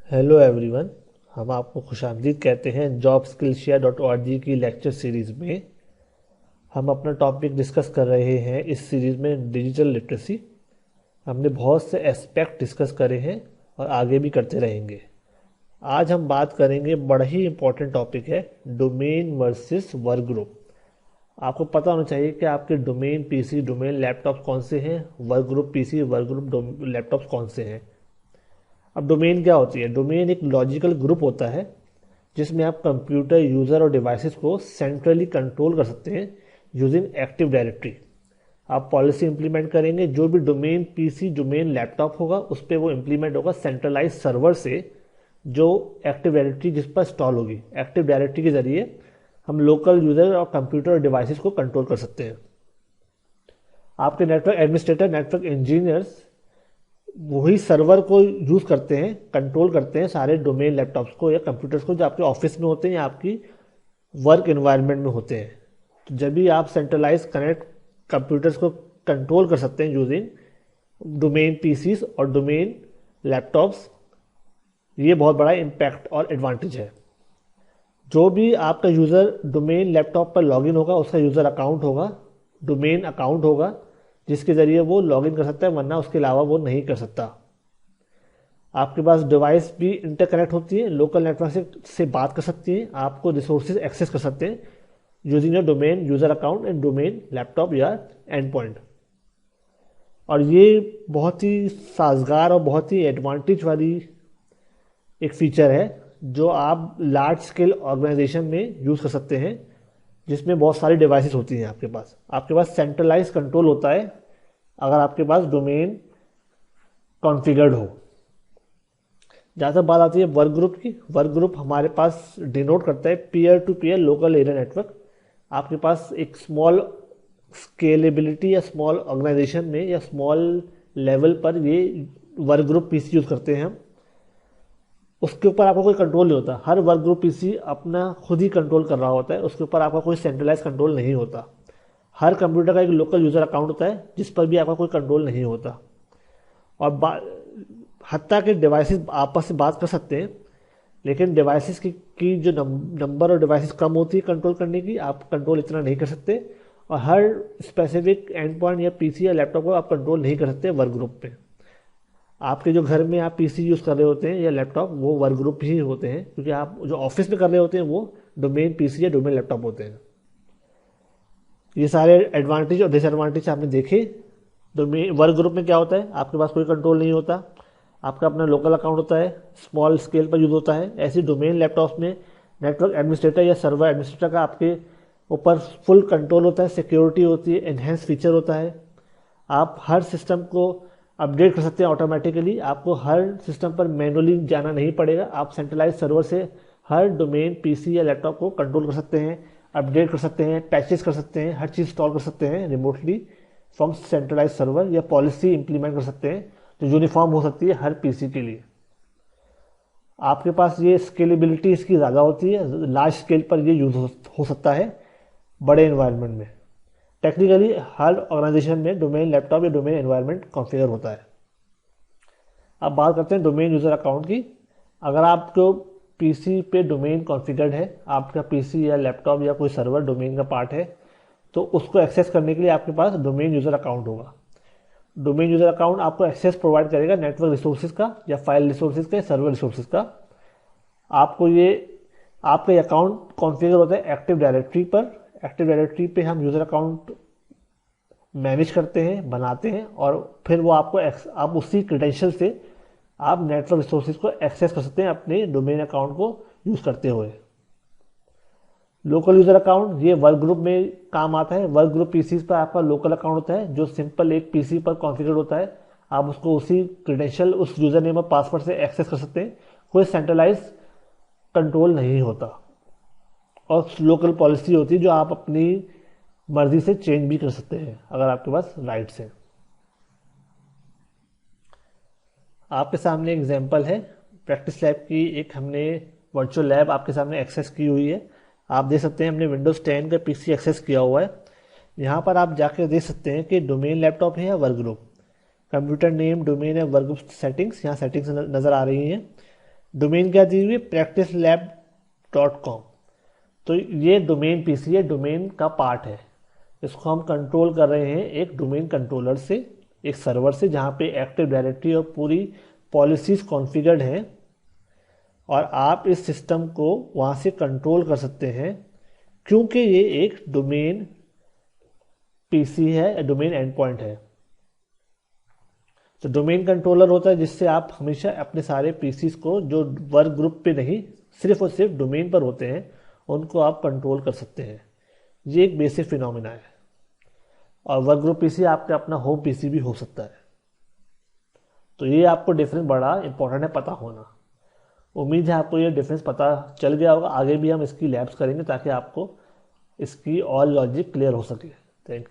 Hello everyone. हम आपको खुशामदीद कहते हैं jobskillshare.org की लेक्चर सीरीज़ में। हम अपना टॉपिक डिस्कस कर रहे हैं इस सीरीज़ में डिजिटल लिटरेसी। हमने बहुत से एस्पेक्ट डिस्कस करे हैं और आगे भी करते रहेंगे। आज हम बात करेंगे, बड़ा ही इम्पोर्टेंट टॉपिक है, डोमेन वर्सेस वर्क ग्रुप। आपको पता होना चाहिए कि आपके डोमेन पीसी, डोमेन लैपटॉप कौन से हैं, work group PC, work group laptop कौन से हैं। अब डोमेन क्या होती है? डोमेन एक लॉजिकल ग्रुप होता है जिसमें आप कंप्यूटर, यूज़र और डिवाइसेस को सेंट्रली कंट्रोल कर सकते हैं यूजिंग एक्टिव डायरेक्टरी। आप पॉलिसी इंप्लीमेंट करेंगे, जो भी डोमेन पीसी, डोमेन लैपटॉप होगा उस पर वो इंप्लीमेंट होगा सेंट्रलाइज सर्वर से, जो एक्टिव डायरेक्टरी जिस पर इंस्टॉल होगी। एक्टिव डायरेक्टरी के जरिए हम लोकल यूज़र और कंप्यूटर और डिवाइसेस को कंट्रोल कर सकते हैं। आपके नेटवर्क एडमिनिस्ट्रेटर, नेटवर्क इंजीनियर्स वही सर्वर को यूज़ करते हैं, कंट्रोल करते हैं सारे डोमेन लैपटॉप्स को या कंप्यूटर्स को जो आपके ऑफिस में होते हैं या आपकी वर्क एनवायरनमेंट में होते हैं। तो जब भी आप सेंट्रलाइज कनेक्ट कंप्यूटर्स को कंट्रोल कर सकते हैं यूजिंग डोमेन पीसीस और डोमेन लैपटॉप्स, ये बहुत बड़ा इम्पैक्ट और एडवांटेज है। जो भी आपका यूज़र डोमेन लैपटॉप पर लॉगिन होगा उसका यूज़र अकाउंट होगा, डोमेन अकाउंट होगा, जिसके ज़रिए वो लॉगिन कर सकता है, वरना उसके अलावा वो नहीं कर सकता। आपके पास डिवाइस भी इंटरकनेक्ट होती है, लोकल नेटवर्क से बात कर सकती हैं, आपको रिसोर्सेज एक्सेस कर सकते हैं using your domain user account and domain laptop या एंड पॉइंट। और ये बहुत ही साजगार और बहुत ही एडवांटेज वाली एक फीचर है जो आप लार्ज स्केल ऑर्गेनाइजेशन में यूज़ कर सकते हैं, जिसमें बहुत सारी डिवाइसेस होती हैं। आपके पास सेंट्रलाइज कंट्रोल होता है अगर आपके पास डोमेन कॉन्फ़िगर्ड हो। जहाँ तक बात आती है वर्क ग्रुप की, वर्क ग्रुप हमारे पास डिनोट करता है peer to peer local area network. आपके पास एक स्मॉल स्केलेबिलिटी या स्मॉल ऑर्गेनाइजेशन में या स्मॉल लेवल पर ये वर्क ग्रुप पीसी यूज़ करते हैं हम। उसके ऊपर आपका कोई कंट्रोल नहीं होता, हर वर्क ग्रुप पीसी अपना खुद ही कंट्रोल कर रहा होता है, उसके ऊपर आपका कोई सेंट्रलाइज कंट्रोल नहीं होता। हर कंप्यूटर का एक लोकल यूज़र अकाउंट होता है जिस पर भी आपका कोई कंट्रोल नहीं होता। और हत्ता के डिवाइसेस आपस में बात कर सकते हैं, लेकिन डिवाइसेस की जो नंबर और डिवाइसेस कम होती है कंट्रोल करने की, आप कंट्रोल इतना नहीं कर सकते। और हर स्पेसिफिक एंड पॉइंट या पीसी या लैपटॉप को आप कंट्रोल नहीं कर सकते वर्क ग्रुप पे। आपके जो घर में आप पीसी यूज़ कर रहे होते हैं या लैपटॉप, वो वर्क ग्रुप ही होते हैं, क्योंकि आप जो ऑफिस में कर रहे होते हैं वो डोमेन पीसी या डोमेन लैपटॉप होते हैं। ये सारे एडवांटेज और डिसएडवांटेज आपने देखे। डोमेन वर्क ग्रुप में क्या होता है, आपके पास कोई कंट्रोल नहीं होता, आपका अपना लोकल अकाउंट होता है, स्मॉल स्केल पर यूज़ होता है। ऐसी डोमेन लैपटॉप्स में नेटवर्क एडमिनिस्ट्रेटर या सर्वर एडमिनिस्ट्रेटर का आपके ऊपर फुल कंट्रोल होता है, सिक्योरिटी होती है, एनहेंस फीचर होता है। आप हर सिस्टम को अपडेट कर सकते हैं ऑटोमेटिकली, आपको हर सिस्टम पर मैनुअली जाना नहीं पड़ेगा। आप सेंट्रलाइज सर्वर से हर डोमेन पीसी या लैपटॉप को कंट्रोल कर सकते हैं, अपडेट कर सकते हैं, पैचेस कर सकते हैं, हर चीज़ इंस्टॉल कर सकते हैं रिमोटली फ्रॉम सेंट्रलाइज सर्वर, या पॉलिसी इंप्लीमेंट कर सकते हैं जो यूनिफॉर्म हो सकती है हर पीसी के लिए। आपके पास ये स्केलेबिलिटी इसकी ज़्यादा होती है, लार्ज स्केल पर ये यूज़ हो सकता है बड़े इन्वायरमेंट में। टेक्निकली हर ऑर्गेनाइजेशन में डोमेन लैपटॉप या डोमेन एनवायरनमेंट कॉन्फ़िगर होता है। अब बात करते हैं डोमेन यूज़र अकाउंट की। अगर आपको पीसी पे डोमेन कॉन्फ़िगर्ड है, आपका पीसी या लैपटॉप या कोई सर्वर डोमेन का पार्ट है, तो उसको एक्सेस करने के लिए आपके पास डोमेन यूज़र अकाउंट होगा। डोमेन यूज़र अकाउंट आपको एक्सेस प्रोवाइड करेगा नेटवर्क रिसोर्सेज का या फाइल रिसोर्सेज का या सर्वर रिसोर्सेज का। आपको ये आपका अकाउंट कॉन्फ़िगर होता है एक्टिव डायरेक्टरी पर। एक्टिव डायरेक्टरी पे हम यूज़र अकाउंट मैनेज करते हैं, बनाते हैं, और फिर वो आपको आप उसी क्रेडेंशियल से आप नेटवर्क रिसोर्सेज को एक्सेस कर सकते हैं अपने डोमेन अकाउंट को यूज़ करते हुए। लोकल यूज़र अकाउंट ये वर्क ग्रुप में काम आता है। वर्क ग्रुप पीसी पर आपका लोकल अकाउंट होता है जो सिंपल एक पीसी पर कॉन्फ़िगर होता है। आप उसको उसी क्रेडेंशियल, उस यूज़र नेम और पासवर्ड से एक्सेस कर सकते हैं, कोई सेंट्रलाइज कंट्रोल नहीं होता। और लोकल पॉलिसी होती है जो आप अपनी मर्जी से चेंज भी कर सकते हैं अगर आपके पास राइट्स हैं। आपके सामने एग्जांपल है प्रैक्टिस लैब की, एक हमने वर्चुअल लैब आपके सामने एक्सेस की हुई है। आप देख सकते हैं हमने विंडोज़ 10 का पीसी एक्सेस किया हुआ है। यहाँ पर आप जाकर देख सकते हैं कि डोमेन लैपटॉप है या work group. Computer name, domain है, वर्क ग्रुप सेटिंग्स, यहाँ सेटिंग्स नज़र आ रही हैं। डोमेन क्या दी हुई है, practicelab.com। तो ये डोमेन पीसी है, डोमेन का पार्ट है। इसको हम कंट्रोल कर रहे हैं एक डोमेन कंट्रोलर से, एक सर्वर से, जहाँ पे एक्टिव डायरेक्टरी और पूरी पॉलिसीज कॉन्फ़िगर्ड हैं, और आप इस सिस्टम को वहाँ से कंट्रोल कर सकते हैं, क्योंकि ये एक डोमेन पीसी है, डोमेन एंड पॉइंट है। तो डोमेन कंट्रोलर होता है जिससे आप हमेशा अपने सारे पीसीज को, जो वर्क ग्रुप पे नहीं, सिर्फ और सिर्फ डोमेन पर होते हैं, उनको आप कंट्रोल कर सकते हैं। ये एक बेसिक फिनोमिना है। और वर्क ग्रुप पीसी आपका अपना होम पीसी भी हो सकता है। तो ये आपको डिफरेंस बड़ा इंपॉर्टेंट है पता होना। उम्मीद है आपको ये डिफरेंस पता चल गया होगा। आगे भी हम इसकी लैब्स करेंगे ताकि आपको इसकी और लॉजिक क्लियर हो सके। Thank you.